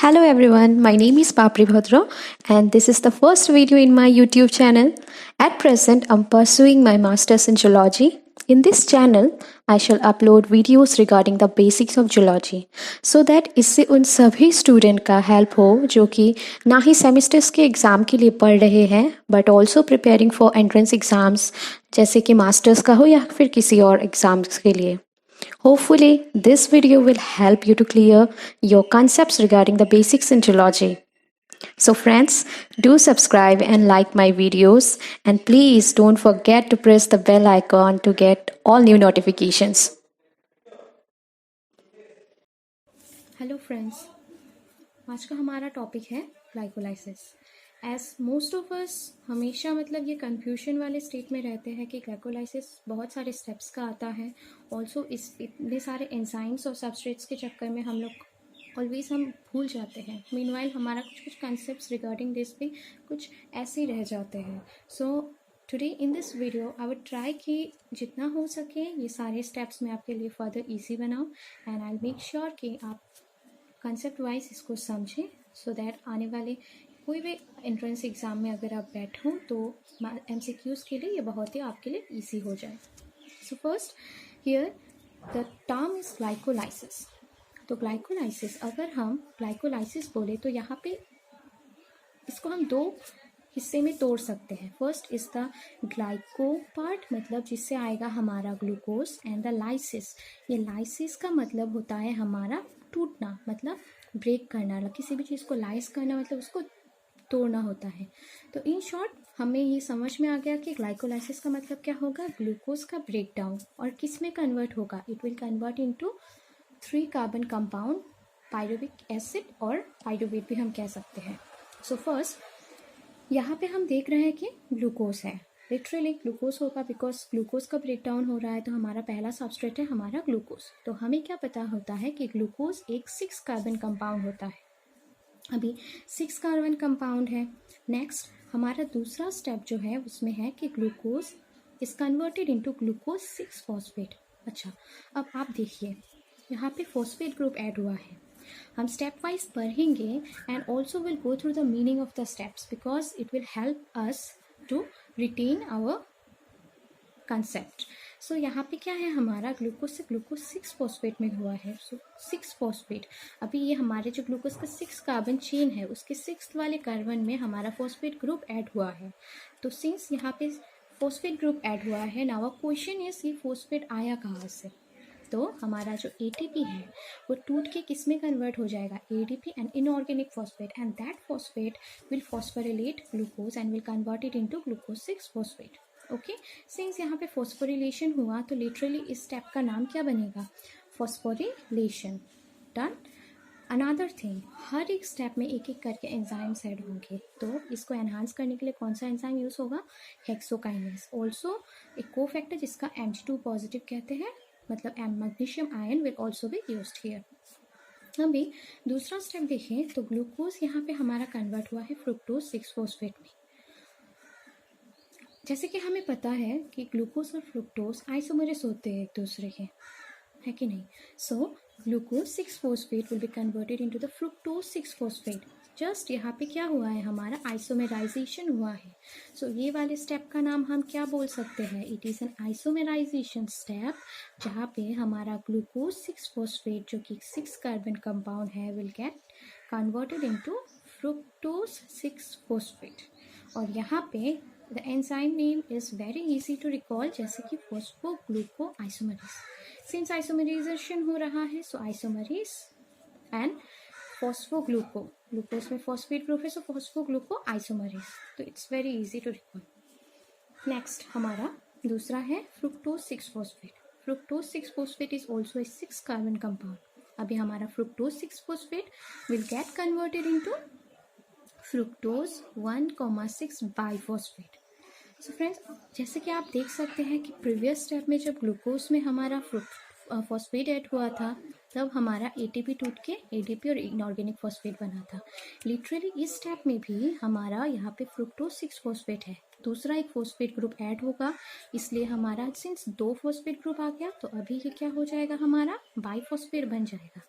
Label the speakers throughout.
Speaker 1: Hello everyone, my name is Papri Bhadra and this is the first video in my YouTube channel. At present, I'm pursuing my Masters in Geology. In this channel, I shall upload videos regarding the basics of geology so that इससे उन सभी student का help हो जो कि ना ही semesters के exam के लिए पढ़ रहे हैं but also preparing for entrance exams जैसे कि मास्टर्स का हो या फिर किसी और एग्ज़ाम्स के लिए. Hopefully, this video will help you to clear your concepts regarding the basics in geology. So friends, do subscribe and like my videos and please don't forget to press the bell icon to get all new notifications. Hello friends, आज का हमारा topic है glycolysis. As most of us हमेशा मतलब ये confusion वाले state में रहते हैं कि ग्लाइकोलाइसिस बहुत सारे स्टेप्स का आता है. ऑल्सो इस इतने सारे एंजाइम्स और सबस्ट्रेट्स के चक्कर में हम लोग ऑलवेज हम भूल जाते हैं. मीनवाइल हमारा कुछ कंसेप्ट्स रिगार्डिंग दिस भी कुछ ऐसे ही रह जाते हैं. So today in this video I would try कि जितना हो सके ये सारे स्टेप्स मैं आपके लिए फर्दर ईजी बनाऊँ एंड आई मेक श्योर कि आप कंसेप्ट वाइज इसको समझें सो दैट आने वाले कोई भी एंट्रेंस एग्ज़ाम में अगर आप बैठो तो MCQs के लिए ये बहुत ही आपके लिए इजी हो जाए. So first here the term is glycolysis. तो ग्लाइकोलाइसिस अगर हम ग्लाइकोलाइसिस बोले तो यहाँ पे इसको हम दो हिस्से में तोड़ सकते हैं. First is the glyco part मतलब जिससे आएगा हमारा ग्लूकोज एंड द लाइसिस. ये लाइसिस का मतलब होता है हमारा टूटना मतलब ब्रेक करना. किसी भी चीज़ को लाइस करना मतलब उसको तोड़ना होता है. तो इन शॉर्ट हमें ये समझ में आ गया कि ग्लाइकोलाइसिस का मतलब क्या होगा, ग्लूकोज का ब्रेक डाउन. और किस में कन्वर्ट होगा, it will convert into 3 carbon compound pyruvic acid और पायरुवेट भी हम कह सकते हैं. सो फर्स्ट यहाँ पे हम देख रहे हैं कि ग्लूकोज है. लिटरली ग्लूकोज होगा बिकॉज ग्लूकोज का ब्रेक डाउन हो रहा है. तो हमारा पहला सबस्ट्रेट है हमारा ग्लूकोज. तो हमें क्या पता होता है कि ग्लूकोज एक 6 कार्बन कंपाउंड होता है. अभी 6 कार्बन कंपाउंड है. नेक्स्ट हमारा दूसरा स्टेप जो है उसमें है कि glucose is converted into glucose 6 phosphate. अच्छा, अब आप देखिए यहाँ पे फॉस्फेट ग्रुप ऐड हुआ है. हम स्टेप वाइज पढ़ेंगे and also will go through the meaning of the steps because it will help us to retain our concept. So यहाँ पे क्या है हमारा ग्लूकोज से ग्लूकोज 6 फॉस्फेट में हुआ है. सो 6 फॉस्फेट. अभी ये हमारे जो ग्लूकोज का 6 कार्बन चेन है उसके 6th वाले कार्बन में हमारा फॉस्फेट ग्रुप ऐड हुआ है. तो सिंस यहाँ पे फॉस्फेट ग्रुप ऐड हुआ है, नाउ अ क्वेश्चन इज ये फॉस्फेट आया कहाँ से. तो हमारा जो ATP है वो टूट के किस में कन्वर्ट हो जाएगा, ADP and inorganic phosphate and that phosphate will phosphorylate glucose and will convert it into glucose 6 phosphate. Okay, since यहाँ पे फॉस्फोरिलेशन हुआ तो लिटरली इस स्टेप का नाम क्या बनेगा, फॉस्फोरिलेशन. डन. अनदर थिंग, हर एक स्टेप में एक एक करके एंजाइम्स ऐड होंगे. तो इसको एनहांस करने के लिए कौन सा एंजाइम यूज़ होगा, हेक्सोकाइनेज. ऑल्सो एक कोफैक्टर जिसका Mg2 पॉजिटिव कहते हैं मतलब magnesium ion will also be used here. अभी दूसरा स्टेप देखें तो ग्लूकोज यहाँ पे हमारा कन्वर्ट हुआ है फ्रुक्टोज 6 फॉस्फेट में. जैसे कि हमें पता है कि ग्लूकोज और फ्रुक्टोज आइसोमरेस होते हैं एक दूसरे के, है कि नहीं. So glucose 6 phosphate will be converted into the fructose 6 phosphate. Just यहाँ पे क्या हुआ है हमारा आइसोमेराइजेशन हुआ है. सो ये वाले स्टेप का नाम हम क्या बोल सकते हैं, it is an isomerization step जहाँ पे हमारा ग्लूकोज 6 फॉस्फेट जो कि 6 कार्बन कंपाउंड है will get converted into fructose 6 phosphate. और यहाँ पे the enzyme name is very easy to recall जैसे कि फॉस्फोग्लूको आइसोमरेज. सिंस आइसोमराइजेशन हो रहा है so isomerase and phosphogluco, glucose में फॉस्फेट ग्रुप है सो फॉस्फोग्लूको आइसोमरेज. तो it's very easy to recall. Next हमारा दूसरा है fructose 6 phosphate. Fructose 6 phosphate is also a 6 carbon compound. अभी हमारा fructose 6 phosphate will get converted into fructose 1,6 biphosphate. So friends, जैसे कि आप देख सकते हैं कि प्रीवियस स्टेप में जब ग्लूकोज में हमारा फॉस्फेट ऐड हुआ था तब हमारा एटीपी टूट के एडीपी और इनऑर्गेनिक फॉस्फेट बना था। लिटरली इस स्टेप में भी हमारा यहाँ पे फ्रुक्टोज 6 फॉस्फेट है, दूसरा एक फॉस्फेट ग्रुप ऐड होगा, इसलिए हमारा सिंस 2 फॉस्फेट ग्रुप आ गया तो अभी ये क्या हो जाएगा, हमारा बाईफॉस्फेट बन जाएगा।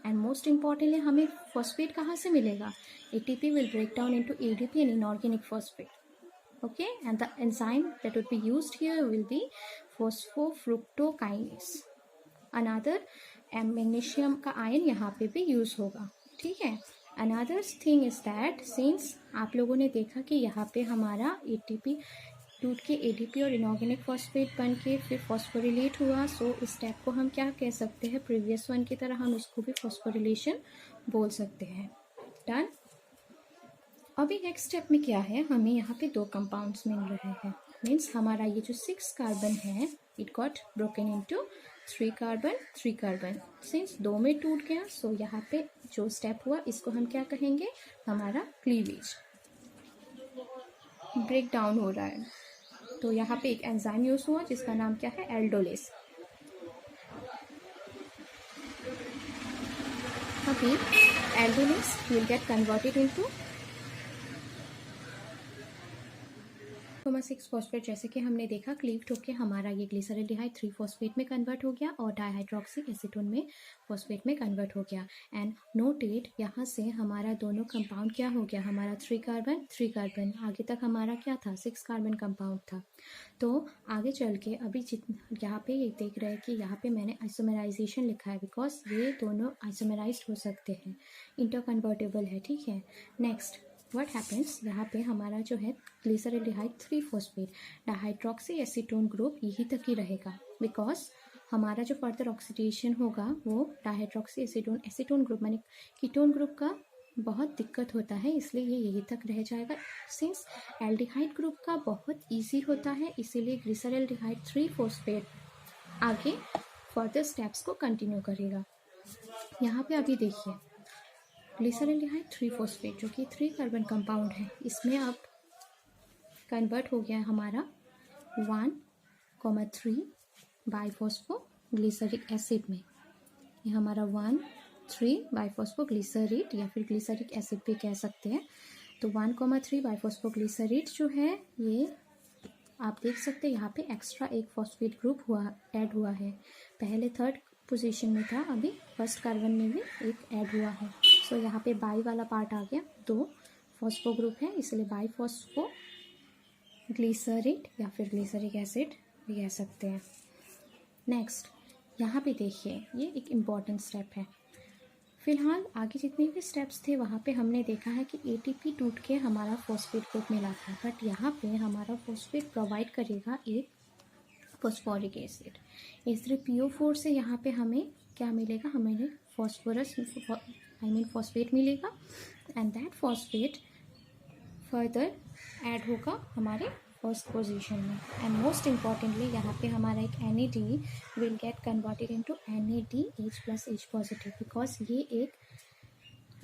Speaker 1: एंड मोस्ट इम्पॉर्टेंटली हमें फॉस्फेट कहाँ से मिलेगा, ATP will break down into ADP and inorganic phosphate. Okay, and the enzyme that would be used here will be phosphofructokinase. Another magnesium का आयन यहाँ पे भी यूज होगा, ठीक है. Another thing is that since आप लोगों ने देखा कि यहाँ पे हमारा एटीपी टूट के एडीपी और इनऑर्गेनिक फॉस्फेट बन के फिर फॉस्फोरिलेट हुआ, सो इस स्टेप को हम क्या कह सकते हैं, प्रीवियस वन की तरह हम इसको भी फॉस्फोरिलेशन बोल सकते हैं. डन. अभी नेक्स्ट स्टेप में क्या है, हमें यहाँ पे 2 कंपाउंड्स मिल रहे हैं. मीन्स हमारा ये जो 6 कार्बन है it got broken into 3 carbon 3 carbon. Since 2 में टूट गया, सो यहाँ पे जो स्टेप हुआ इसको हम क्या कहेंगे, हमारा क्लीवेज, ब्रेक डाउन हो रहा है. तो यहाँ पे एक एंजाइम यूज हुआ जिसका नाम क्या है, एल्डोलेस. अभी aldolase will get converted into 6 phosphate. जैसे कि हमने देखा क्लीव्ड होके हमारा ये ग्लिसरल्डिहाइड 3 फॉस्फेट में कन्वर्ट हो गया और डाइहाइड्रोक्सी एसीटोन में फॉस्फेट में कन्वर्ट हो गया. एंड नोटेड यहाँ से हमारा दोनों कंपाउंड क्या हो गया, हमारा 3 कार्बन 3 कार्बन. आगे तक हमारा क्या था, 6 कार्बन कंपाउंड था. तो आगे चल के अभी यहाँ पे ये देख रहे हैं कि यहाँ पे मैंने आइसोमराइजेशन लिखा है बिकॉज ये दोनों आइसोमराइज्ड हो सकते हैं, इंटरकन्वर्टेबल है, ठीक है. नेक्स्ट व्हाट हैपेंस, यहाँ पे हमारा जो है glyceraldehyde 3 phosphate dihydroxy acetone group यहीं तक ही रहेगा बिकॉज हमारा जो फर्दर ऑक्सीडेशन होगा वो डाइहाइड्रोक्सी एसीटोन ग्रुप माने कीटोन ग्रुप का बहुत दिक्कत होता है, इसलिए ये यहीं तक रह जाएगा. सिंस एल्डिहाइड ग्रुप का बहुत ईजी होता है, इसीलिए ग्लिसरल्डिहाइड 3 फॉस्फेट आगे फर्दर स्टेप्स को कंटिन्यू करेगा. यहाँ पे अभी देखिए ग्लिसरल्डिहाइड 3 फॉस्फेट जो कि 3 कार्बन कंपाउंड है, इसमें अब कन्वर्ट हो गया हमारा 1,3 बाइफॉस्फोग्लिसरिक एसिड में. ये हमारा 1,3 बाइफॉस्फोग्लिसरेट या फिर ग्लिसरिक एसिड भी कह सकते हैं. तो 1,3 बाइफॉस्फोग्लिसरेट जो है ये आप देख सकते हैं यहाँ पे एक्स्ट्रा एक फॉस्फेट ग्रुप ऐड हुआ है. पहले 3rd पोजीशन में था, अभी फर्स्ट कार्बन में भी एक ऐड हुआ है. सो यहाँ पे बाई वाला पार्ट आ गया, 2 फॉस्फो ग्रुप है इसलिए बाईफॉस्फो ग्लिसरेट या फिर ग्लिसरिक एसिड भी कह सकते हैं. नेक्स्ट यहाँ पे देखिए ये एक इम्पॉर्टेंट स्टेप है. फिलहाल आगे जितने भी स्टेप्स थे वहाँ पे हमने देखा है कि एटीपी टूट के हमारा फॉस्फेट ग्रुप मिला था, बट यहाँ पे हमारा फॉस्फेट प्रोवाइड करेगा एक फॉस्फोरिक एसिड. H3PO4 से यहाँ पे हमें क्या मिलेगा, हमें फॉस्फोरस फॉस्फेट मिलेगा and that phosphate further add होगा हमारे फर्स्ट पोजीशन में. एंड मोस्ट इम्पॉर्टेंटली यहाँ पे हमारा एक NAD will get converted into NADH+H positive because ये एक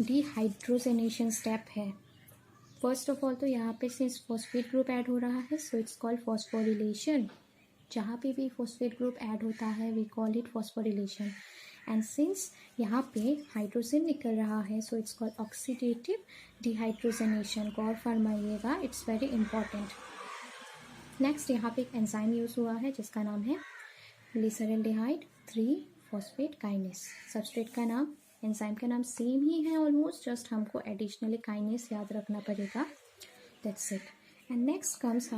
Speaker 1: डिहाइड्रोजनेशन स्टेप है. फर्स्ट ऑफ ऑल तो यहाँ पे सिंस फॉस्फेट ग्रुप ऐड हो रहा है सो इट्स कॉल्ड फॉस्फोरिलेशन. जहाँ पे भी फॉस्फेट ग्रुप ऐड होता है we call it phosphorylation. And since यहाँ पे हाइड्रोजन निकल रहा है so it's called oxidative dehydrogenation. गौर फरमाइएगा, इट्स वेरी इंपॉर्टेंट. नेक्स्ट यहाँ पे एक एंजाइम यूज हुआ है जिसका नाम है ग्लिसरल्डिहाइड 3 फॉस्फेट काइनेस. सबस्ट्रेट का नाम, एंजाइम का नाम सेम ही है ऑलमोस्ट, जस्ट हमको एडिशनली काइनेस याद रखना पड़ेगा. That's it. And next comes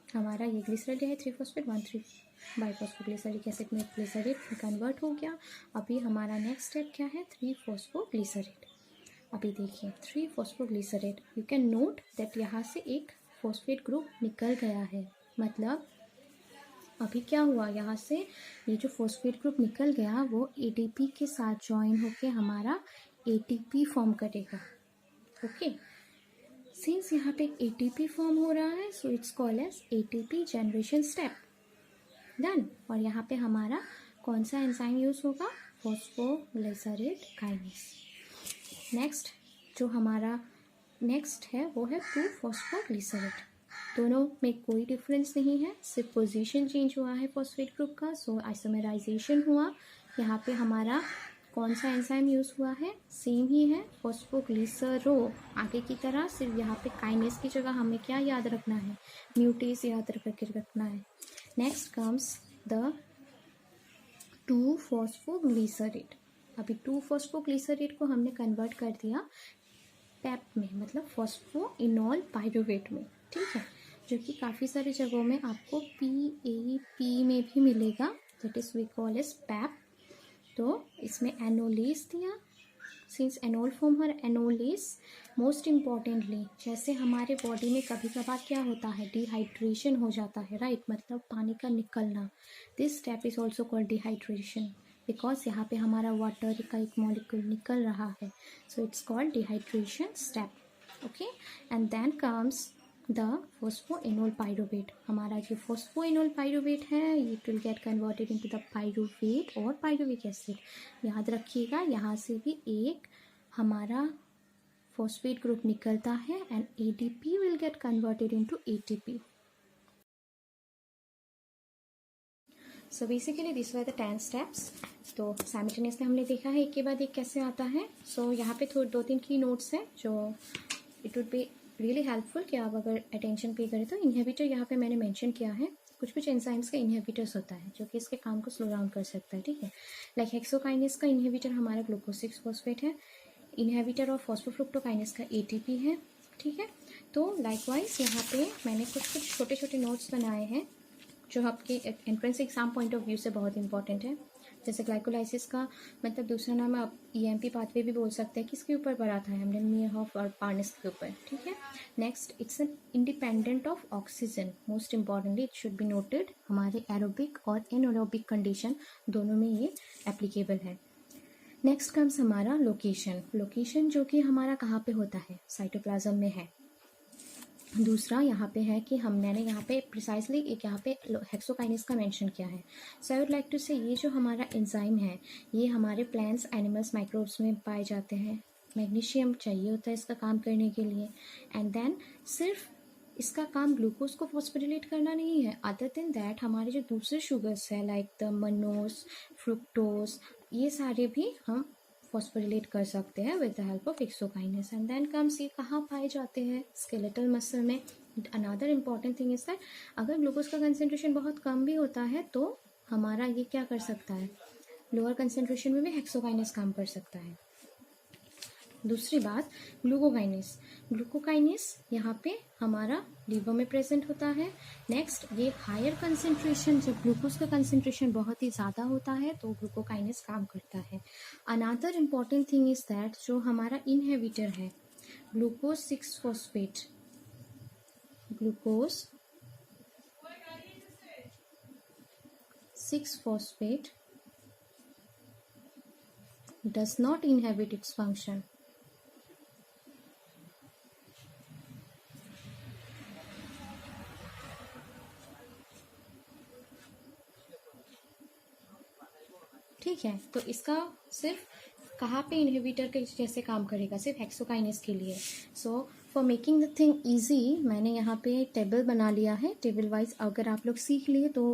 Speaker 1: हमारा ये ग्लिसरल्डिहाइड 3 फॉस्फेट 1,3 बाइफॉस्फोग्लिसरिक एसिड में ग्लिसरेट कन्वर्ट हो गया. अभी हमारा नेक्स्ट स्टेप क्या है, 3 फॉस्फोग्लिसरेट. अभी देखिए 3 phosphoglycerate, you can note that यहाँ से एक फॉस्फेट ग्रुप निकल गया है. मतलब अभी क्या हुआ, यहाँ से ये जो फॉस्फेट ग्रुप निकल गया वो एटीपी के साथ ज्वाइन होके हमारा एटीपी फॉर्म करेगा. ओके, सिंस यहाँ पे एटीपी फॉर्म हो रहा है so it's called as ATP generation step. Done. और यहाँ पे हमारा कौन सा एंजाइम यूज होगा, फॉस्फोग्लिसरेट काइनेस. नेक्स्ट जो हमारा नेक्स्ट है वो है 2 फॉस्फोग्लिसरेट. दोनों में कोई डिफरेंस नहीं है, सिर्फ पोजीशन चेंज हुआ है फॉस्फेट ग्रुप का. सो आइसोमराइजेशन हुआ यहाँ पे हमारा कौन सा एंजाइम यूज़ हुआ है, सेम ही है, फॉस्फोग्लिसरो। आगे की तरह सिर्फ यहाँ पे काइनेस की जगह हमें क्या याद रखना है, म्यूटेस याद करके रखना है। Next comes the two phosphoglycerate. अभी 2-फॉस्फोग्लिसरेट को हमने कन्वर्ट कर दिया पैप में, मतलब फॉस्फोइनोल पाइरुवेट में, ठीक है, जो कि काफ़ी सारी जगहों में आपको PAP में भी मिलेगा, that is we call as PAP. तो इसमें एनोलेस दिया, सिंस एनोल फॉर्म हर एनोलेस। मोस्ट इम्पॉर्टेंटली, जैसे हमारे बॉडी में कभी कभार क्या होता है, डिहाइड्रेशन हो जाता है, राइट, मतलब पानी का निकलना। This step is also called dehydration, because यहाँ पे हमारा वाटर का एक मॉलिक्यूल निकल रहा है, so it's called dehydration step. Okay, and then comes the phosphoenol pyruvate. हमारा जो फॉस्फोइनोल पाइरुवेट है, it will get converted into the pyruvate और पाइरुविक एसिड। याद रखिएगा, यहाँ से भी एक हमारा फॉस्फेट ग्रुप निकलता है and ADP will get converted into ATP। So basically this were the 10 steps. तो साइमल्टेनियसली हमने देखा है एक के बाद एक कैसे आता है। सो यहाँ पे थोड़े 2-3 की नोट्स हैं जो it would be really helpful कि आप अगर अटेंशन पे करें। तो इनहिबिटर यहाँ पे मैंने मेंशन किया है, कुछ एंजाइम्स का इनहिबिटर्स होता है जो कि इसके काम को स्लो डाउन कर सकता है, ठीक है। लाइक हेक्सोकाइनेस का इनहिबिटर हमारा ग्लूकोज 6 फॉस्फेट है, इनहिबिटर और फॉस्फोफ्रुक्टोकाइनेस का ATP है, ठीक है। तो लाइकवाइज यहाँ पे मैंने कुछ छोटे छोटे नोट्स बनाए हैं जो आपके entrance exam point of view से बहुत इंपॉर्टेंट है। जैसे ग्लाइकोलाइसिस का मतलब दूसरा नाम आप EMP पाथवे भी बोल सकते हैं, किसके ऊपर पढ़ा था हमने, मीयरहॉफ और पार्नेस के ऊपर, ठीक है। Next, it's an independent of oxygen. Most importantly it should be noted, हमारे एरोबिक और एनएरोबिक कंडीशन दोनों में ये एप्लीकेबल है। नेक्स्ट कम्स हमारा लोकेशन जो कि हमारा कहाँ पे होता है, साइटोप्लाज्म में है। दूसरा यहाँ पे है कि मैंने यहाँ पे प्रिसाइसली एक यहाँ पे हेक्सोकाइनेस का मेंशन किया है। सो आई वुड लाइक टू से ये जो हमारा एंजाइम है ये हमारे प्लांट्स, एनिमल्स, माइक्रोब्स में पाए जाते हैं। मैग्नीशियम चाहिए होता है इसका काम करने के लिए, एंड देन सिर्फ इसका काम ग्लूकोज को फॉस्फोरिलेट करना नहीं है, अदर देन दैट हमारे जो दूसरे शुगर्स है लाइक द मनोस, फ्रुक्टोज, ये सारे भी हम फॉस्फोरिलेट कर सकते हैं with the help of hexokinase. And then comes, ये कहाँ पाए जाते हैं, स्केलेटल मसल में। Another important thing is that अगर ग्लूकोज का कंसेंट्रेशन बहुत कम भी होता है तो हमारा ये क्या कर सकता है, लोअर कंसेंट्रेशन में भी हेक्सोकाइनेस काम कर सकता है। दूसरी बात, ग्लूकोकाइनेस यहाँ पे हमारा लीवर में प्रेजेंट होता है। नेक्स्ट, ये हायर कंसेंट्रेशन, जब ग्लूकोज का कंसेंट्रेशन बहुत ही ज़्यादा होता है तो ग्लूकोकाइनेस काम करता है। Another important thing is that जो हमारा इनहिबिटर है glucose 6 phosphate, glucose 6 phosphate does not inhibit its function. ठीक है, तो इसका सिर्फ कहाँ पे इनहिबिटर के जैसे काम करेगा, सिर्फ हेक्सोकाइनेस के लिए। So for making the thing easy मैंने यहाँ पे टेबल बना लिया है, टेबल वाइज अगर आप लोग सीख लिए तो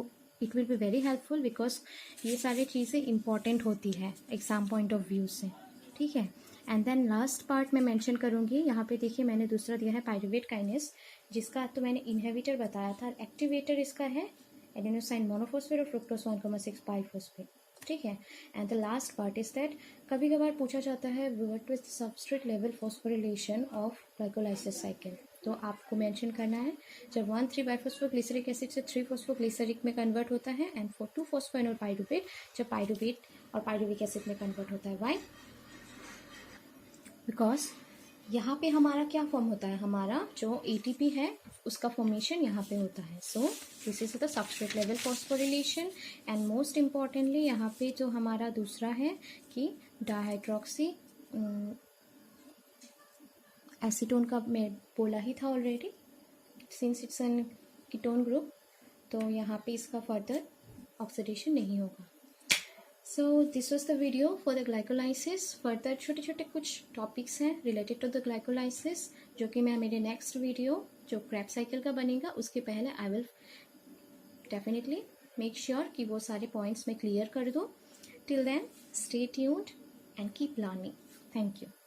Speaker 1: it will be very helpful, because ये सारी चीज़ें इंपॉर्टेंट होती है एग्जाम पॉइंट ऑफ व्यू से, ठीक है। एंड देन लास्ट पार्ट मैं मेंशन करूँगी, यहाँ पे देखिए मैंने दूसरा दिया है पाइरुवेट काइनेस, जिसका तो मैंने इनहिबिटर बताया था, एक्टिवेटर इसका है एडेनोसाइन मोनोफॉस्फेट और फ्रुक्टोज 1,6 बाइफॉस्फेट, ठीक है। And the last part is that कभी कभार पूछा जाता है what is substrate level phosphorylation of glycolysis cycle, तो आपको मेंशन करना है जब 1,3 बाइफॉस्फोग्लिसरिक एसिड से 3 फॉस्फोग्लिसरिक में कन्वर्ट होता है, एंड 2 फॉस्फोइनोल पाइरुवेट जब पाइरुवेट और पाइरुविक एसिड में कन्वर्ट होता है। वाई? बिकॉज यहाँ पे हमारा क्या फॉर्म होता है, हमारा जो ATP है उसका फॉर्मेशन यहाँ पे होता है। So this is the substrate level phosphorylation. And most importantly यहाँ पे जो हमारा दूसरा है कि डाइहाइड्रोक्सी एसीटोन का मैं बोला ही था already, since it's an ketone group, तो यहाँ पे इसका फर्दर ऑक्सीडेशन नहीं होगा। So this was the video for the glycolysis. Further छोटे छोटे कुछ टॉपिक्स हैं रिलेटेड टू द ग्लाइकोलाइसिस जो कि मैं मेरे नेक्स्ट वीडियो जो क्रेब्स साइकिल का बनेगा उसके पहले I will definitely make sure कि वो सारे पॉइंट्स मैं क्लियर कर दूँ। Till then, stay tuned and keep learning. Thank you.